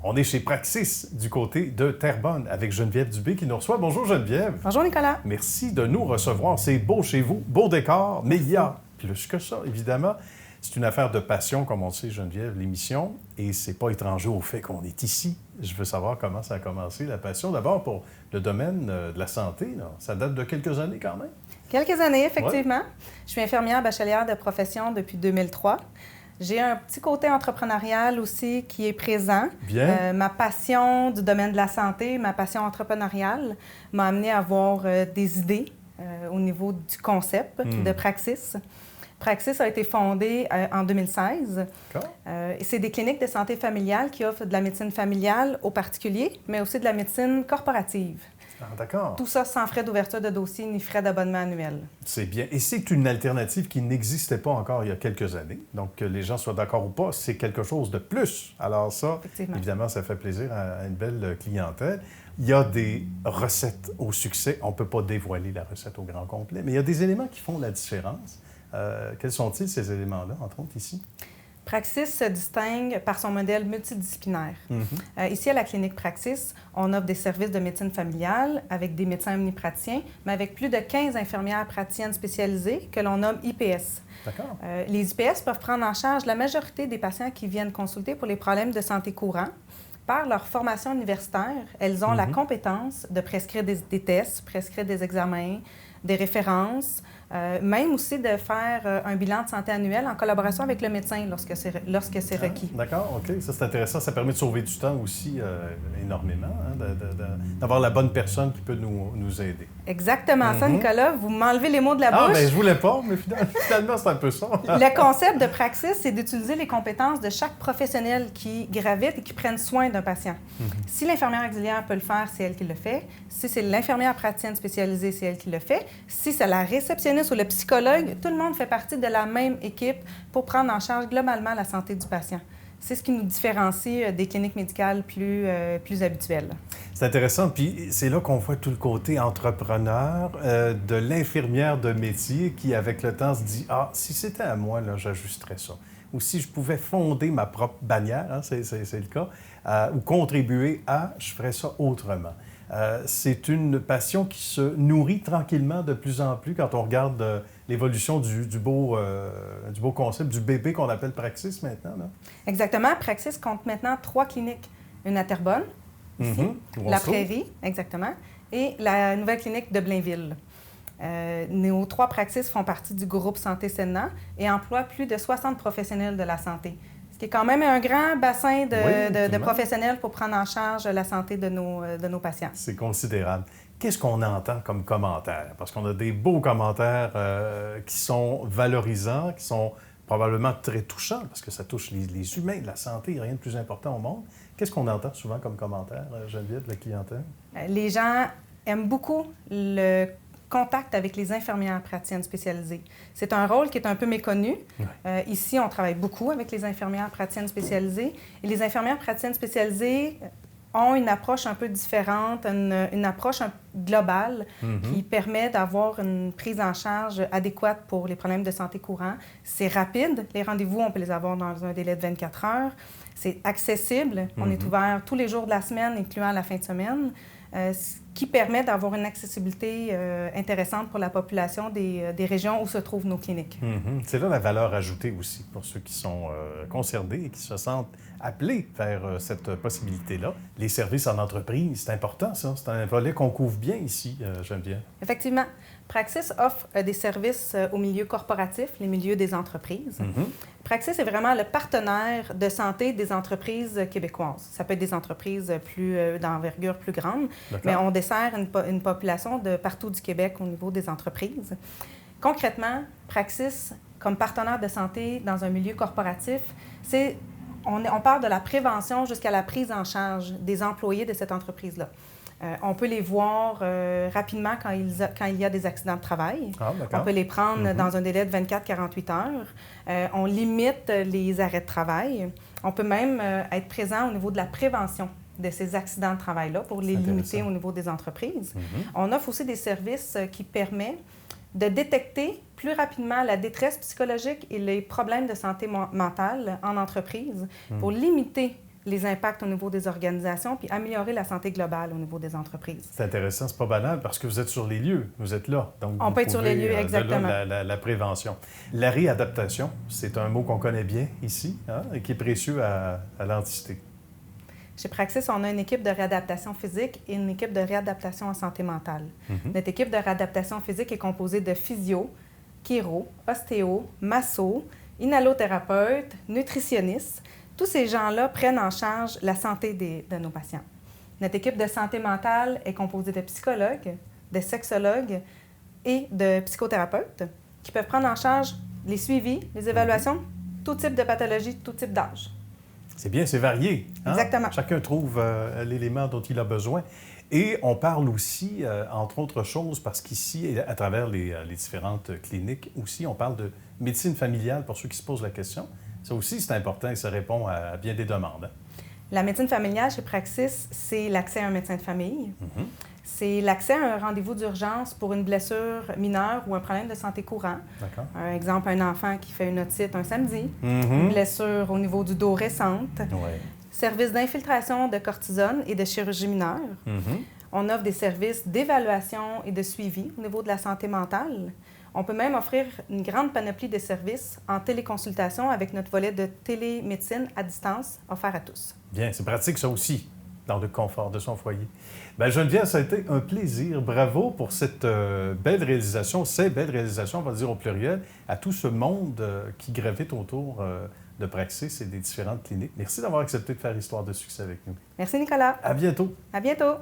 On est chez Praxis du côté de Terrebonne avec Geneviève Dubé qui nous reçoit. Bonjour Geneviève. Bonjour Nicolas. Merci de nous recevoir. C'est beau chez vous, beau décor, mais il y a plus que ça, évidemment. C'est une affaire de passion, comme on le sait, Geneviève, l'émission, et c'est pas étranger au fait qu'on est ici. Je veux savoir comment ça a commencé, la passion. D'abord, pour le domaine de la santé, là. Ça date de quelques années quand même? Quelques années, effectivement. Ouais. Je suis infirmière bachelière de profession depuis 2003. J'ai un petit côté entrepreneurial aussi qui est présent. Bien. Ma passion du domaine de la santé, ma passion entrepreneuriale m'a amené à avoir des idées au niveau du concept de Praxis. Praxis a été fondée en 2016. Et c'est des cliniques de santé familiale qui offrent de la médecine familiale aux particuliers, mais aussi de la médecine corporative. Ah, d'accord. Tout ça sans frais d'ouverture de dossier ni frais d'abonnement annuel. C'est bien. Et c'est une alternative qui n'existait pas encore il y a quelques années. Donc, que les gens soient d'accord ou pas, c'est quelque chose de plus. Alors ça, évidemment, ça fait plaisir à une belle clientèle. Il y a des recettes au succès. On ne peut pas dévoiler la recette au grand complet, mais il y a des éléments qui font la différence. Quels sont-ils, ces éléments-là, entre autres, ici? Praxis se distingue par son modèle multidisciplinaire. Ici, à la clinique Praxis, on offre des services de médecine familiale avec des médecins omnipraticiens, mais avec plus de 15 infirmières praticiennes spécialisées que l'on nomme IPS. D'accord. Les IPS peuvent prendre en charge la majorité des patients qui viennent consulter pour les problèmes de santé courants. Par leur formation universitaire, elles ont la compétence de prescrire des tests, prescrire des examens, des références, même aussi de faire un bilan de santé annuel en collaboration avec le médecin lorsque c'est requis. D'accord, OK. Ça, c'est intéressant. Ça permet de sauver du temps aussi énormément, hein, d'avoir la bonne personne qui peut nous aider. Exactement ça, Nicolas. Vous m'enlevez les mots de la bouche. Ah, bien, je voulais pas, mais finalement, c'est un peu ça. Le concept de Praxis, c'est d'utiliser les compétences de chaque professionnel qui gravite et qui prennent soin d'un patient. Si l'infirmière auxiliaire peut le faire, c'est elle qui le fait. Si c'est l'infirmière praticienne spécialisée, c'est elle qui le fait. Si c'est la réceptionniste ou le psychologue, tout le monde fait partie de la même équipe pour prendre en charge globalement la santé du patient. C'est ce qui nous différencie des cliniques médicales plus habituelles. C'est intéressant, puis c'est là qu'on voit tout le côté entrepreneur de l'infirmière de métier qui, avec le temps, se dit « Ah, si c'était à moi, là, j'ajusterais ça. » Ou si je pouvais fonder ma propre bannière, hein, c'est le cas, ou contribuer à « Je ferais ça autrement ». C'est une passion qui se nourrit tranquillement de plus en plus quand on regarde l'évolution du beau concept, du bébé qu'on appelle Praxis maintenant. Là. Exactement. Praxis compte maintenant 3 cliniques. Une à Terrebonne, ici, la Prairie, exactement, et la nouvelle clinique de Blainville. Nos 3 Praxis font partie du groupe Santé Senna et emploient plus de 60 professionnels de la santé. Ce qui est quand même un grand bassin de professionnels pour prendre en charge la santé de nos patients. C'est considérable. Qu'est-ce qu'on entend comme commentaires? Parce qu'on a des beaux commentaires qui sont valorisants, qui sont probablement très touchants, parce que ça touche les humains, la santé, rien de plus important au monde. Qu'est-ce qu'on entend souvent comme commentaires, Geneviève, de la clientèle? Les gens aiment beaucoup le contact avec les infirmières praticiennes spécialisées. C'est un rôle qui est un peu méconnu. Ici, on travaille beaucoup avec les infirmières praticiennes spécialisées. Et les infirmières praticiennes spécialisées ont une approche un peu différente, une approche globale qui permet d'avoir une prise en charge adéquate pour les problèmes de santé courants. C'est rapide. Les rendez-vous, on peut les avoir dans un délai de 24 heures. C'est accessible. On est ouvert tous les jours de la semaine, incluant la fin de semaine. Ce qui permet d'avoir une accessibilité intéressante pour la population des régions où se trouvent nos cliniques. C'est là la valeur ajoutée aussi pour ceux qui sont concernés et qui se sentent appelés vers cette possibilité-là. Les services en entreprise, c'est important, ça. C'est un volet qu'on couvre bien ici, Geneviève. Effectivement. Praxis offre des services au milieu corporatif, les milieux des entreprises. Praxis est vraiment le partenaire de santé des entreprises québécoises. Ça peut être des entreprises d'envergure plus grande, mais on dessert une population de partout du Québec au niveau des entreprises. Concrètement, Praxis, comme partenaire de santé dans un milieu corporatif, on part de la prévention jusqu'à la prise en charge des employés de cette entreprise-là. On peut les voir rapidement quand il y a des accidents de travail. On peut les prendre dans un délai de 24-48 heures. On limite les arrêts de travail. On peut même être présent au niveau de la prévention de ces accidents de travail-là pour les limiter au niveau des entreprises. On offre aussi des services qui permettent de détecter plus rapidement la détresse psychologique et les problèmes de santé mentale en entreprise pour limiter les impacts au niveau des organisations, puis améliorer la santé globale au niveau des entreprises. C'est intéressant, c'est pas banal parce que vous êtes sur les lieux, vous êtes là. Donc on peut être sur les lieux, exactement. De là, la prévention. La réadaptation, c'est un mot qu'on connaît bien ici, hein, et qui est précieux à l'entité. Chez Praxis, on a une équipe de réadaptation physique et une équipe de réadaptation en santé mentale. Notre équipe de réadaptation physique est composée de physio, chiro, ostéo, masso, inhalothérapeute, nutritionniste. Tous ces gens-là prennent en charge la santé de nos patients. Notre équipe de santé mentale est composée de psychologues, de sexologues et de psychothérapeutes qui peuvent prendre en charge les suivis, les évaluations, tout type de pathologie, tout type d'âge. C'est bien, c'est varié. Hein? Exactement. Chacun trouve l'élément dont il a besoin. Et on parle aussi, entre autres choses, parce qu'ici, à travers les différentes cliniques aussi, on parle de médecine familiale pour ceux qui se posent la question. Ça aussi, c'est important et ça répond à bien des demandes. Hein? La médecine familiale chez Praxis, c'est l'accès à un médecin de famille. C'est l'accès à un rendez-vous d'urgence pour une blessure mineure ou un problème de santé courant. D'accord. Par exemple, un enfant qui fait une otite un samedi, une blessure au niveau du dos récente, service d'infiltration de cortisone et de chirurgie mineure. On offre des services d'évaluation et de suivi au niveau de la santé mentale. On peut même offrir une grande panoplie de services en téléconsultation avec notre volet de télémédecine à distance offert à tous. Bien, c'est pratique ça aussi, dans le confort de son foyer. Bien, Geneviève, ça a été un plaisir. Bravo pour cette belle réalisation, ces belles réalisations, on va dire au pluriel, à tout ce monde qui gravite autour de Praxis et des différentes cliniques. Merci d'avoir accepté de faire Histoire de succès avec nous. Merci, Nicolas. À bientôt. À bientôt.